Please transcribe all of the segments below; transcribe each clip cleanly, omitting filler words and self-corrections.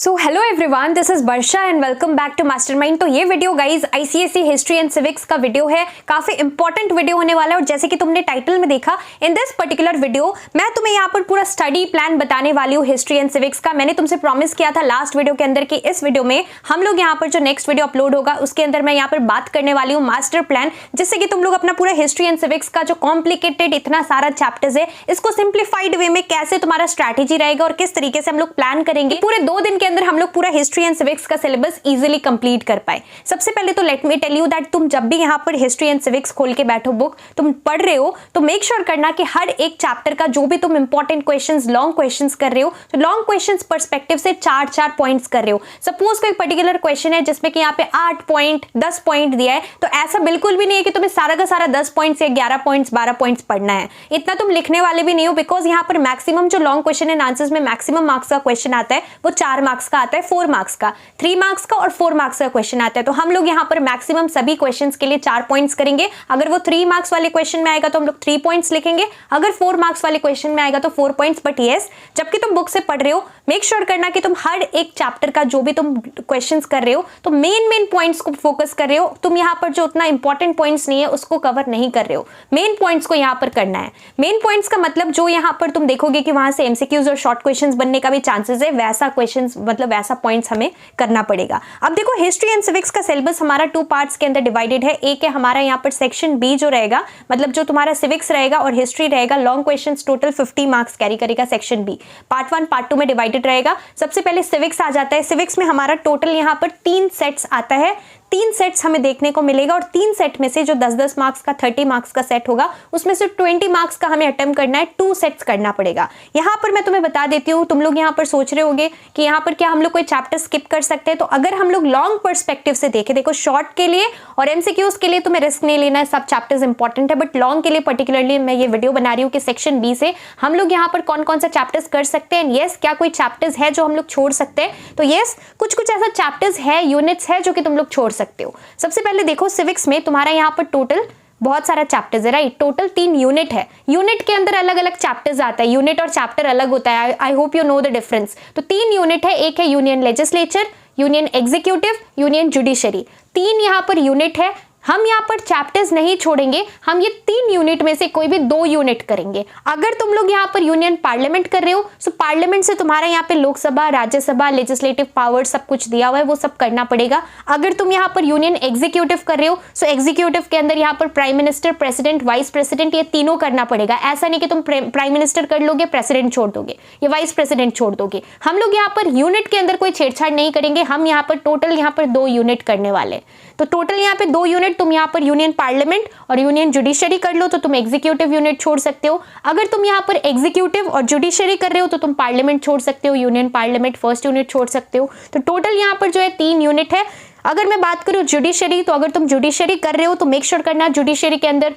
So hello everyone, this is Varsha and welcome back to mastermind. तो ये video guys ICSE history and civics का video है। काफी important video होने वाला है और जैसे कि तुमने टाइटल में देखा, इन दिस पर्टिकुलर वीडियो मैं तुम्हें यहाँ पर पूरा स्टडी प्लान बताने वाली हूँ हिस्ट्री एंड सिविक्स का। मैंने तुमसे प्रॉमिस किया था लास्ट वीडियो के अंदर कि इस वीडियो में हम लोग यहाँ पर जो नेक्स्ट वीडियो अपलोड होगा उसके अंदर मैं यहाँ पर बात करने वाली हूँ मास्टर प्लान, जिससे कि तुम लोग अपना पूरा हिस्ट्री एंड सिविक्स का जो कॉम्प्लिकेटेड इतना सारा चैप्टर्स है इसको सिंप्लीफाइड वे में कैसे तुम्हारा स्ट्रैटेजी रहेगा और किस तरीके से हम लोग प्लान करेंगे पूरे 2 दिन के अंदर हम लोग पूरा हिस्ट्री एंड सिविक्स का सिलेबस इजीली कंप्लीट कर पाए। सबसे पहले तो let me tell you that तुम जब भी यहाँ पर हिस्ट्री एंड सिविक्स खोल के बैठो, बुक तुम पढ़ रहे हो, तो मेक श्योर करना कि हर एक चैप्टर का जो भी तुम इंपॉर्टेंट क्वेश्चंस, लॉन्ग क्वेश्चंस कर रहे हो, तो लॉन्ग क्वेश्चंस पर्सपेक्टिव से 4-4 पॉइंट्स कर रहे हो। सपोज कोई पर्टिकुलर क्वेश्चन है जिसमें कि यहाँ पे 8 पॉइंट 10 पॉइंट दिया है, तो ऐसा बिल्कुल भी नहीं है कि तुम्हें सारा का सारा 10 पॉइंट्स या 11 पॉइंट्स 12 पॉइंट्स पढ़ना है। इतना तुम लिखने वाले भी नहीं हो, बिकॉज यहाँ पर मैक्सिमम जो लॉन्ग क्वेश्चन एंड आंसर्स में मैक्सिमम मार्क्स का क्वेश्चन आता है वो 4 मार्क्स का आता है, 4 मार्क्स का, 3 मार्क्स का और 4 मार्क्स का क्वेश्चन आता है। तो हम लोग यहाँ पर मैक्सिमम सभी क्वेश्चंस के लिए 4 पॉइंट्स करेंगे। अगर वो 3 मार्क्स वाले क्वेश्चन में आएगा तो हम लोग 3 पॉइंट्स लिखेंगे, अगर 4 मार्क्स वाले क्वेश्चन में आएगा तो 4 पॉइंट्स। बट यस, जबकि तुम बुक से पढ़ रहे हो, मेक श्योर करना कि तुम हर एक चैप्टर का जो भी तुम क्वेश्चंस कर रहे हो तो मेन पॉइंट्स को फोकस कर रहे हो। तुम यहाँ पर जो उतना इंपॉर्टेंट पॉइंट्स नहीं है उसको कवर नहीं कर रहे हो, मेन पॉइंट्स को यहाँ पर करना है। मेन पॉइंट्स का मतलब जो यहाँ पर तुम देखोगे कि वहां से एमसीक्यूज और शॉर्ट क्वेश्चंस बनने का भी चांसेस है, वैसा क्वेश्चंस मतलब वैसा पॉइंट्स हमें करना पड़ेगा। अब देखो, हिस्ट्री एंड सिविक्स का सिलेबस हमारा 2 पार्ट्स के अंदर डिवाइडेड है। एक है हमारा यहाँ पर सेक्शन बी जो रहेगा, मतलब जो तुम्हारा सिविक्स रहेगा और हिस्ट्री रहेगा, long questions total 50 marks carry करेगा सेक्शन बी। पार्ट 1 पार्ट 2 में डिवाइडेड रहेगा। सबसे पहले सिविक्स आ जाता है। सिविक्स में हमारा टोटल यहाँ पर 3 सेट्स आता है, 3 सेट्स हमें देखने को मिलेगा और 3 सेट में से जो 10-10 मार्क्स का 30 मार्क्स का सेट होगा उसमें से 20 मार्क्स का हमें अटेम्प्ट करना है, 2 सेट्स करना पड़ेगा। यहाँ पर मैं तुम्हें बता देती हूँ, तुम लोग यहाँ पर सोच रहे होंगे कि यहाँ पर क्या हम लोग कोई चैप्टर स्किप कर सकते हैं। तो अगर हम लोग लॉन्ग पर्सपेक्टिव से देखें, देखो शॉर्ट के लिए और एमसीक्यूज के लिए तुम्हें रिस्क नहीं लेना है, सब चैप्टर्स इंपॉर्टेंट है, बट लॉन्ग के लिए पर्टिकुलरली मैं ये वीडियो बना रही हूँ कि सेक्शन बी से हम लोग यहाँ पर कौन कौन सा चैप्टर्स कर सकते हैं। यस, क्या कोई चैप्टर्स है जो हम लोग छोड़ सकते हैं? तो यस, कुछ ऐसा चैप्टर्स है, यूनिट्स है जो कि तुम लोग छोड़ सकते हो। सबसे पहले देखो, सिविक्स में तुम्हारा यहाँ पर टोटल बहुत सारा चैप्टर्स है, राइट। टोटल 3 यूनिट है। यूनिट के अंदर अलग अलग चैप्टर्स आता है, यूनिट और चैप्टर अलग होता है। I hope you know the difference. तो 3 यूनिट है, एक है union legislature, union executive, union judiciary. 3 यहाँ पर यूनिट है। हम यहाँ पर चैप्टर्स नहीं छोड़ेंगे, हम ये 3 यूनिट में से कोई भी 2 यूनिट करेंगे। अगर तुम लोग यहाँ पर यूनियन पार्लियामेंट कर रहे हो तो पार्लियामेंट से तुम्हारा यहाँ पे लोकसभा, राज्यसभा, लेजिस्लेटिव पावर सब कुछ दिया हुआ है, वो सब करना पड़ेगा। अगर तुम यहाँ पर यूनियन एग्जीक्यूटिव कर रहे हो तो एग्जीक्यूटिव के अंदर यहाँ पर prime minister, president, vice president, ये तीनों करना पड़ेगा। ऐसा नहीं कि तुम प्राइम मिनिस्टर कर लोगे, प्रेसिडेंट छोड़ दोगे या वाइस प्रेसिडेंट छोड़ दोगे। हम लोग यहाँ पर यूनिट के अंदर कोई छेड़छाड़ नहीं करेंगे। हम यहाँ पर टोटल यहाँ पर 2 यूनिट करने वाले। तो टोटल यहाँ पे 2 यूनिट, तुम यहाँ पर यूनियन पार्लियामेंट और यूनियन जुडिशरी कर लो तो तुम एग्जीक्यूटिव यूनिट छोड़ सकते हो। अगर तुम यहाँ पर एग्जीक्यूटिव और जुडिशरी कर रहे हो तो तुम पार्लियामेंट छोड़ सकते हो, यूनियन पार्लियामेंट फर्स्ट यूनिट छोड़ सकते हो। तो टोटल यहाँ पर जो है 3 यूनिट है। अगर मैं बात करूँ जुडिशरी, तो अगर तुम जुडिशरी कर रहे हो तो मेक श्योर करना जुडिशरी के अंदर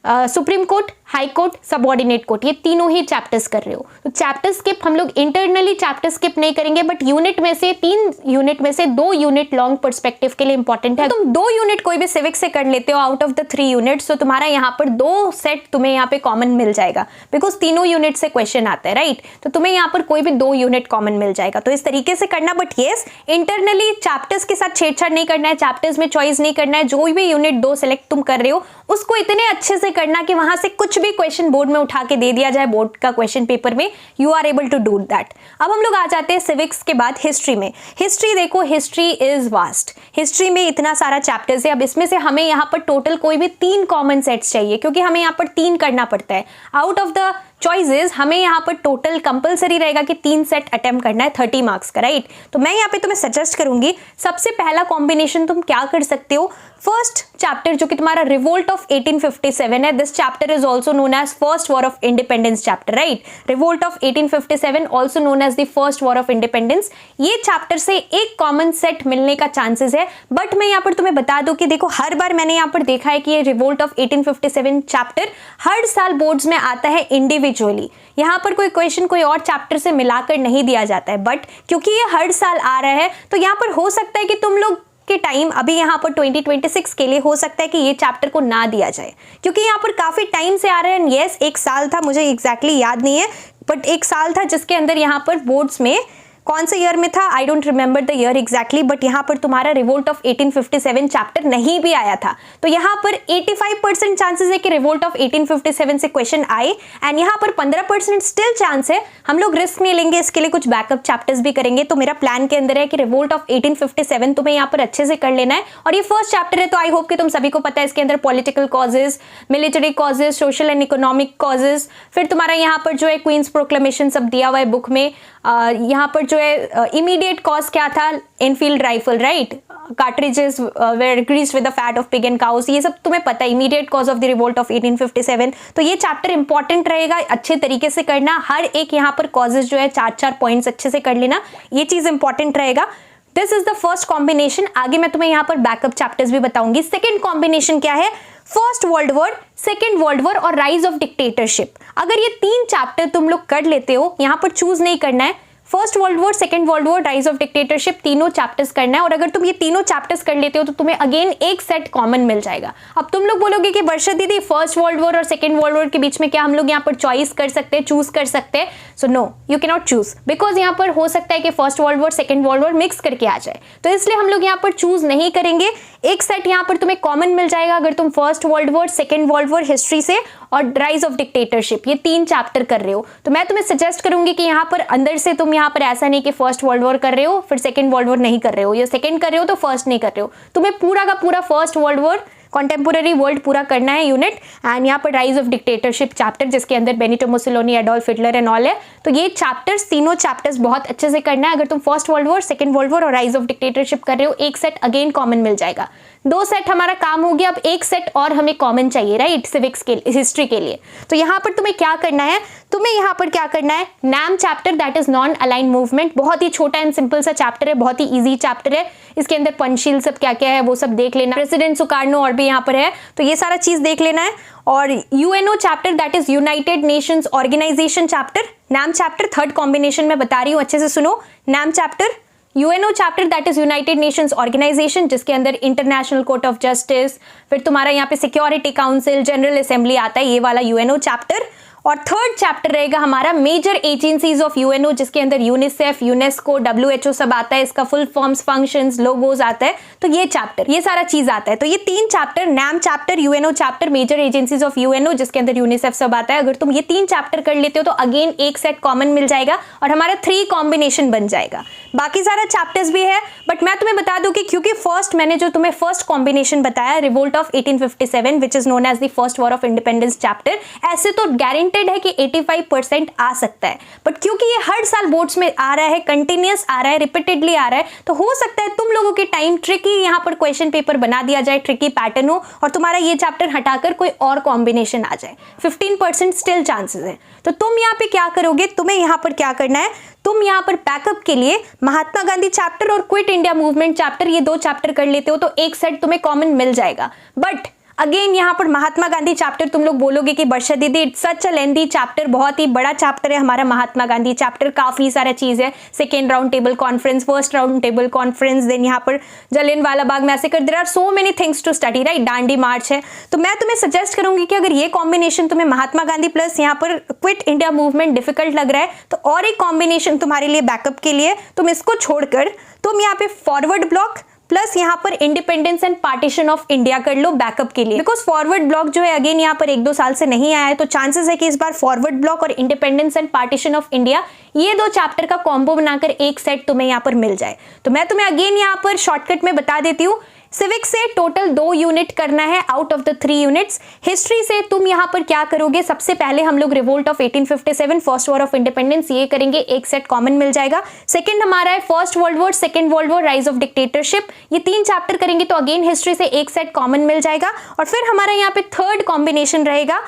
supreme court, high court, subordinate court, ये तीनों ही चैप्टर्स कर रहे हो। तो चैप्टर स्किप हम लोग इंटरनली चैप्टर स्किप नहीं करेंगे, बट यूनिट में से 3 यूनिट में से 2 यूनिट लॉन्ग पर्सपेक्टिव के लिए इंपॉर्टेंट है। तुम 2 यूनिट कोई भी सिविक्स से कर लेते हो आउट ऑफ द 3 यूनिट्स, तो तुम्हारा यहाँ पर 2 सेट तुम्हें यहाँ पे कॉमन मिल जाएगा, बिकॉज तीनों यूनिट से क्वेश्चन आता है, राइट। तो तुम्हें यहाँ पर कोई भी 2 यूनिट कॉमन मिल जाएगा। तो इस तरीके से करना, बट येस, इंटरनली चैप्टर्स के साथ छेड़छाड़ नहीं करना है, चैप्टर्स में चॉइस नहीं करना है। जो भी यूनिट 2 सेलेक्ट तुम कर रहे हो उसको इतने अच्छे से करना कि वहां से कुछ भी क्वेश्चन बोर्ड में उठा के दे दिया जाए, बोर्ड का क्वेश्चन पेपर में, you are able to do that. अब हम लोग आ जाते हैं सिविक्स के बाद हिस्ट्री में। हिस्ट्री देखो, हिस्ट्री इज वास्ट। हिस्ट्री में इतना सारा चैप्टर्स है। अब इसमें से हमें यहाँ पर टोटल कोई भी 3 कॉमन सेट्स चाहिए, क्योंकि हमें यहाँ पर 3 करना पड़ता है। आउट ऑफ द चॉइसेस हमें यहाँ पर टोटल कंपलसरी रहेगा कि 3 सेट अटेम्प्ट करना है 30 मार्क्स का, राइट। तो मैं यहाँ पे तुम्हें सजेस्ट करूंगी, सबसे पहला कॉम्बिनेशन तुम क्या कर सकते हो, फर्स्ट चैप्टर जो कि तुम्हारा रिवोल्ट ऑफ 1857 है, this chapter is also known as first war of independence chapter, right. Revolt of 1857 also known as the first war of independence. ये चैप्टर से एक कॉमन सेट मिलने का चांसेस है, बट मैं यहाँ पर तुम्हें बता दूं कि देखो, हर बार मैंने यहाँ पर देखा है कि ये रिवोल्ट ऑफ 1857 चैप्टर हर साल बोर्ड्स में आता है इंडिविजुअली। यहाँ पर कोई क्वेश्चन कोई और चैप्टर से मिलाकर नहीं दिया जाता है, बट क्योंकि ये हर साल आ रहा है तो यहाँ पर हो सकता है कि तुम लोग के टाइम अभी यहाँ पर 2026 के लिए हो सकता है कि ये चैप्टर को ना दिया जाए, क्योंकि यहाँ पर काफी टाइम से आ रहा है। यस, एक साल था, मुझे एग्जैक्टली याद नहीं है, बट एक साल था जिसके अंदर यहाँ पर बोर्ड्स में कौन से ईयर में था, I don't remember the year exactly, but यहाँ पर तुम्हारा रिवोल्ट ऑफ 1857 चैप्टर नहीं भी आया था। तो यहाँ पर 85% चांसेस है कि रिवोल्ट ऑफ 1857 से क्वेश्चन आए, एंड यहाँ पर 15% स्टिल चांस है। हम लोग रिस्क नहीं लेंगे, इसके लिए कुछ बैकअप चैप्टर्स भी करेंगे। तो मेरा प्लान के अंदर है कि रिवोल्ट ऑफ 1857 तुम्हें यहाँ पर अच्छे से कर लेना है, और ये फर्स्ट चैप्टर है तो आई होप कि तुम सभी को पता है इसके अंदर political causes, military causes, social and economic causes, फिर तुम्हारा यहाँ पर जो है क्वींस प्रोक्लेमेशन सब दिया हुआ है बुक में। यहाँ पर जो है इमीडिएट कॉज क्या था, Enfield rifle, right, cartridges were greased with the fat of pig and cows, ये सब तुम्हें पता है, immediate cause of the revolt of 1857। तो ये चैप्टर इंपॉर्टेंट रहेगा, अच्छे तरीके से करना, हर एक यहाँ पर कॉजेज जो है 4-4 पॉइंट्स अच्छे से कर लेना, ये चीज इंपॉर्टेंट रहेगा। This is the first combination. आगे मैं तुम्हें यहाँ पर बैकअप चैप्टर्स भी बताऊंगी। सेकेंड कॉम्बिनेशन क्या है, first world war, second world war और राइज ऑफ डिक्टेटरशिप। अगर ये 3 चैप्टर तुम लोग कर लेते हो, यहाँ पर चूज नहीं करना है, first world war, second world war, rise of dictatorship, तीनों चैप्टर्स करना है। और अगर तुम ये तीनों चैप्टर्स कर लेते हो तो तुम्हें अगेन एक सेट कॉमन मिल जाएगा। अब तुम लोग बोलोगे कि वर्षा दीदी फर्स्ट वर्ल्ड वॉर और सेकेंड वर्ल्ड वॉर के बीच में क्या हम लोग यहाँ पर चॉइस कर सकते हैं, चूज कर सकते हैं? So no, you can not choose, because यहाँ पर हो सकता है कि first world war, second world war mix करके आ जाए, तो इसलिए हम लोग यहाँ पर चूज नहीं करेंगे। एक सेट यहाँ पर तुम्हें कॉमन मिल जाएगा अगर तुम first world war, second world war history से और राइज ऑफ डिक्टेटरशिप ये 3 चैप्टर कर रहे हो। तो मैं तुम्हें सजेस्ट करूंगी कि यहाँ पर अंदर से तुम यहाँ पर ऐसा नहीं कि फर्स्ट वर्ल्ड वॉर कर रहे हो फिर सेकेंड वर्ल्ड वॉर नहीं कर रहे हो, या सेकेंड कर रहे हो तो फर्स्ट नहीं कर रहे हो, तुम्हें पूरा का पूरा फर्स्ट वर्ल्ड वॉर, कॉन्टेम्पोररी वर्ल्ड पूरा करना है यूनिट, एंड यहाँ पर राइज ऑफ डिक्टेटरशिप चैप्टर जिसके अंदर Benito Mussolini, Adolf Hitler and all है। तो ये चैप्टर्स, तीनों चैप्टर्स बहुत अच्छे से करना है। अगर तुम first world war, second world war और राइज ऑफ डिक्टेटरशिप कर रहे हो, एक सेट अगेन कॉमन मिल जाएगा। 2 सेट हमारा काम हो गया, अब एक सेट और हमें कॉमन चाहिए, राइट, सिविक्स के हिस्ट्री के लिए। तो यहाँ पर तुम्हें क्या करना है, तुम्हें यहाँ पर क्या करना है, NAM chapter, that is non align movement, बहुत ही छोटा एंड सिंपल सा चैप्टर है, बहुत ही इजी चैप्टर है। इसके अंदर पंचशील सब क्या क्या है वो सब देख लेना, प्रेसिडेंट सुकार्नो और भी यहाँ पर है, तो ये सारा चीज देख लेना है। और UNO chapter, that is United Nations Organization chapter, NAM chapter, third combination में बता रही हूँ, अच्छे से सुनो। NAM chapter, UNO chapter, that is United Nations Organization, जिसके अंदर इंटरनेशनल कोर्ट ऑफ जस्टिस, फिर तुम्हारा यहाँ पे सिक्योरिटी काउंसिल, जनरल असेंबली आता है, ये वाला यूएनओ चैप्टर। और थर्ड चैप्टर रहेगा हमारा मेजर एजेंसीज ऑफ यूएनओ, जिसके अंदर यूनिसेफ, यूनेस्को, डब्ल्यूएचओ सब आता है, इसका फुल फॉर्म्स, फंक्शंस, लोगोज आता है, तो ये चैप्टर, ये सारा चीज आता है। तो ये 3 chapter, NAM chapter, UNO chapter, major agencies of UNO जिसके अंदर यूनिसेफ सब आता है, अगर तुम ये 3 चैप्टर कर लेते हो तो अगेन एक सेट कॉमन मिल जाएगा और हमारा 3 कॉम्बिनेशन बन जाएगा। बाकी सारा चैप्टर्स भी है, बट मैं तुम्हें बता दूं कि क्योंकि फर्स्ट मैंने जो तुम्हें फर्स्ट कॉम्बिनेशन बताया, revolt of 1857 which is known as the first war of independence chapter, ऐसे तो गारंटेड है कि 85% आ सकता है, बट क्योंकि ये हर साल बोर्ड्स में आ रहा है, कंटिन्यूअस आ रहा है, रिपीटेडली आ रहा है, तो हो सकता है तुम लोगों के टाइम ट्रिकी यहाँ पर क्वेश्चन पेपर बना दिया जाए, ट्रिकी पैटर्न हो और तुम्हारा ये चैप्टर हटाकर कोई और कॉम्बिनेशन आ जाए। 15% स्टिल चांसेस है। तो तुम यहाँ पे क्या करोगे, तुम्हें यहाँ पर क्या करना है, तुम यहाँ पर बैकअप के लिए महात्मा गांधी चैप्टर और क्विट इंडिया मूवमेंट चैप्टर, ये 2 चैप्टर कर लेते हो तो एक सेट तुम्हें कॉमन मिल जाएगा। बट अगेन यहाँ पर महात्मा गांधी चैप्टर तुम लोग बोलोगे कि वर्षा दीदी it's such a lengthy chapter, बहुत ही बड़ा चैप्टर है हमारा महात्मा गांधी चैप्टर, काफी सारा चीज है, second round table conference, first round table conference, then यहाँ पर Jallianwala Bagh massacre, there are so many things to study, right, Dandi march है। तो मैं तुम्हें सजेस्ट करूंगी कि अगर ये कॉम्बिनेशन तुम्हें महात्मा गांधी प्लस यहाँ पर क्विट इंडिया मूवमेंट डिफिकल्ट लग रहा है, तो और एक कॉम्बिनेशन तुम्हारे लिए बैकअप के लिए, तुम इसको छोड़कर तुम यहाँ पे फॉरवर्ड ब्लॉक प्लस यहाँ पर independence and partition of India कर लो बैकअप के लिए, बिकॉज फॉरवर्ड ब्लॉक जो है अगेन यहाँ पर 1-2 साल से नहीं आया है, तो चांसेस है कि इस बार फॉरवर्ड ब्लॉक और independence and partition of India ये 2 चैप्टर का कॉम्बो बनाकर एक सेट तुम्हें यहाँ पर मिल जाए। तो मैं तुम्हें अगेन यहाँ पर शॉर्टकट में बता देती हूँ, सिविक्स से टोटल 2 यूनिट करना है out of the 3 units. History से तुम यहाँ पर क्या करोगे, सबसे पहले हम लोग revolt of 1857, first war of independence, ये करेंगे, एक सेट कॉमन मिल जाएगा। सेकंड हमारा है first world war, second world war, rise of dictatorship, ये 3 चैप्टर करेंगे तो अगेन हिस्ट्री से एक सेट कॉमन मिल जाएगा। और फिर हमारा यहाँ पे थर्ड कॉम्बिनेशन रहेगा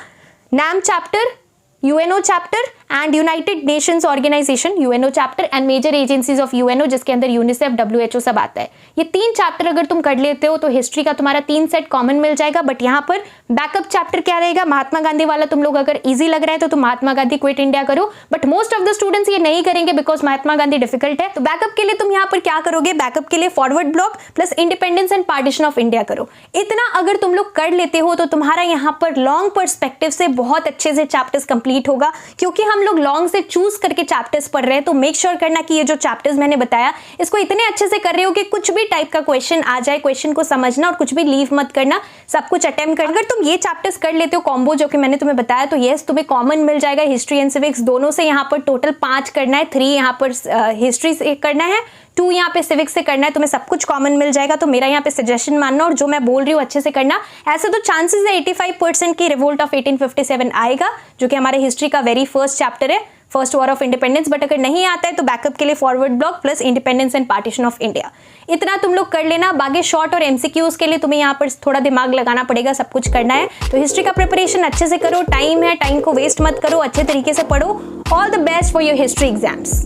NAM chapter, UNO chapter and United Nations Organization, UNO chapter and major agencies of UNO जिसके अंदर यूनिसेफ, डब्ल्यूएचओ सब आता है। ये 3 चैप्टर अगर तुम कर लेते हो तो हिस्ट्री का तुम्हारा 3 सेट कॉमन मिल जाएगा। बट यहाँ पर बैकअप चैप्टर क्या रहेगा, महात्मा गांधी वाला तुम लोग अगर इजी लग रहा है तो तुम महात्मा गांधी क्विट इंडिया करो, but most of the students ये नहीं करेंगे बिकॉज महात्मा गांधी डिफिकल्ट है। तो बैकअप के लिए तुम यहाँ पर क्या करोगे, बैकअप के लिए forward block plus independence and partition of India करो। इतना अगर तुम लोग कर लेते हो तो तुम्हारा यहाँ पर लॉन्ग पर्सपेक्टिव से बहुत अच्छे से चैप्टर्स कंप्लीट होगा, क्योंकि हम लोग लॉन्ग से चूज करके चैप्टर्स पढ़ रहे हैं, तो मेक श्योर करना कि ये जो चैप्टर्स मैंने बताया इसको इतने अच्छे से कर रहे हो कि कुछ भी टाइप का क्वेश्चन आ जाए, क्वेश्चन को समझना और कुछ भी लीव मत करना, सब कुछ अटेम्प्ट करना। अगर तुम ये चैप्टर्स कर लेते हो कॉम्बो जो कि मैंने तुम्हें बताया, तो यस तुम्हें कॉमन मिल जाएगा हिस्ट्री एंड सिविक्स दोनों से। यहाँ पर टोटल 5 करना है, 3 यहाँ पर हिस्ट्री से करना है, 2 यहाँ पे सिविक्स से करना है, तुम्हें सब कुछ कॉमन मिल जाएगा। तो मेरा यहाँ पे सजेशन मानना और जो मैं बोल रही हूँ अच्छे से करना। ऐसे तो चांसेस है 85% की रिवोल्ट ऑफ 1857 आएगा, जो कि हमारे हिस्ट्री का वेरी फर्स्ट चैप्टर है, first war of independence. But अगर नहीं आता है तो बैकअप के लिए forward block plus independence and partition of India, इतना तुम लोग कर लेना। बाकी शॉर्ट और एमसीक्यूज के लिए तुम्हें यहाँ पर थोड़ा दिमाग लगाना पड़ेगा, सब कुछ करना है। तो हिस्ट्री का प्रिपरेशन अच्छे से करो, टाइम है, टाइम को वेस्ट मत करो, अच्छे तरीके से पढ़ो। All the best for your history exams.